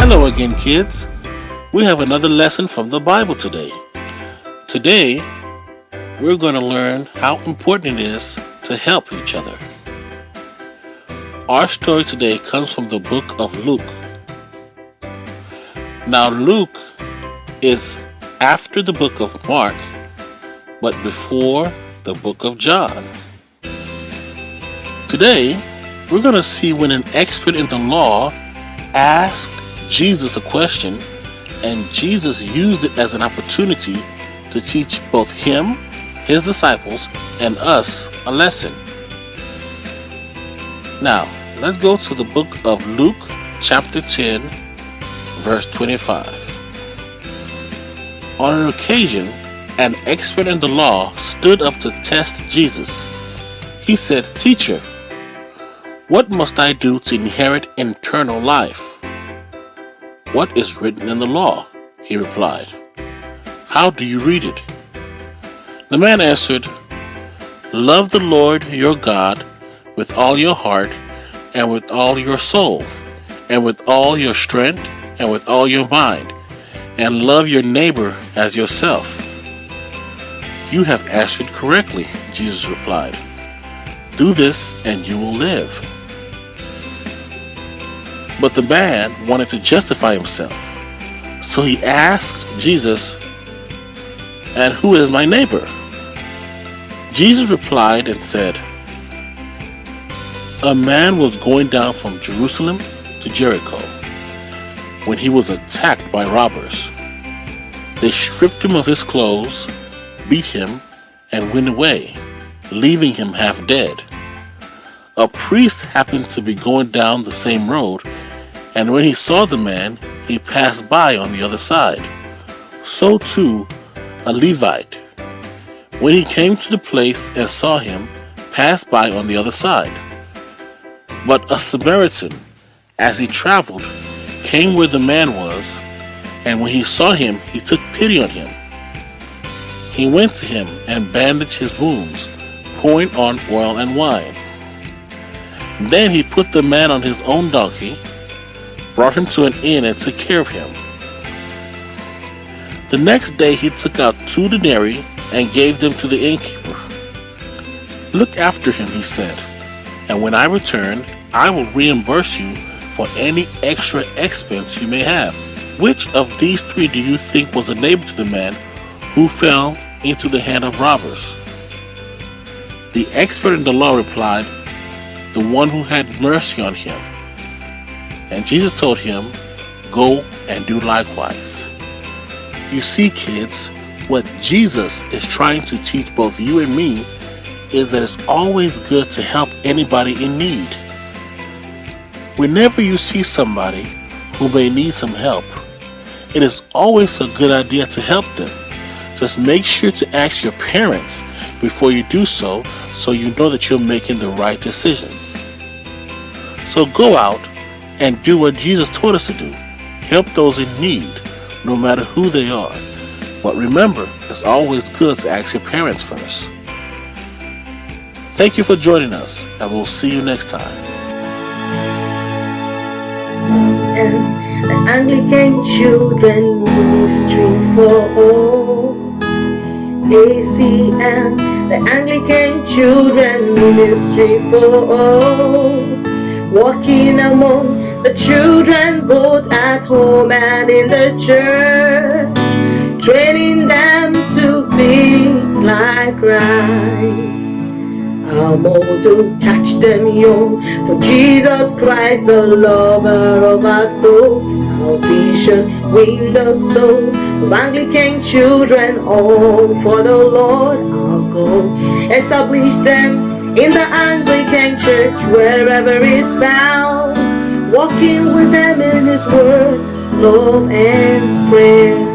Hello again, kids. We have another lesson from the Bible today. Today, we're going to learn how important it is to help each other. Our story today comes from the book of Luke. Now, Luke is after the book of Mark, but before the book of John. Today, we're going to see when an expert in the law asked Jesus a question, and Jesus used it as an opportunity to teach both him, his disciples, and us a lesson. Now, let's go to the book of Luke, chapter 10, verse 25. On an occasion, an expert in the law stood up to test Jesus. He said, "Teacher, what must I do to inherit eternal life?" "What is written in the law?" he replied. "How do you read it?" The man answered, "Love the Lord your God with all your heart, and with all your soul, and with all your strength, and with all your mind, and love your neighbor as yourself." "You have answered correctly," Jesus replied. "Do this and you will live." But the man wanted to justify himself, so he asked Jesus, "And who is my neighbor?" Jesus replied and said, "A man was going down from Jerusalem to Jericho when he was attacked by robbers. They stripped him of his clothes, beat him, and went away, leaving him half dead. A priest happened to be going down the same road, and when he saw the man, he passed by on the other side. So too, a Levite, when he came to the place and saw him, passed by on the other side. But a Samaritan, as he traveled, came where the man was, and when he saw him, he took pity on him. He went to him and bandaged his wounds, pouring on oil and wine. Then he put the man on his own donkey, brought him to an inn, and took care of him. The next day he took out 2 denarii and gave them to the innkeeper. 'Look after him,' he said, 'and when I return, I will reimburse you for any extra expense you may have.' Which of these 3 do you think was a neighbor to the man who fell into the hand of robbers?" The expert in the law replied, "The one who had mercy on him." And Jesus told him, "Go and do likewise." You see, kids, what Jesus is trying to teach both you and me is that it's always good to help anybody in need. Whenever you see somebody who may need some help, it is always a good idea to help them. Just make sure to ask your parents before you do so you know that you're making the right decisions. So go out and do what Jesus told us to do. Help those in need, no matter who they are. But remember, it's always good to ask your parents first. Thank you for joining us, and we'll see you next time. And the Anglican Children Ministry for all. ACM, the Anglican Children Ministry for all. Walking among the children both at home and in the church, training them to be like Christ. Our motto, catch them young, for Jesus Christ, the lover of our soul. Our vision, win the souls of Anglican children, all for the Lord our goal. Establish them in the Anglican church wherever is found, walking with them in his word, love and prayer.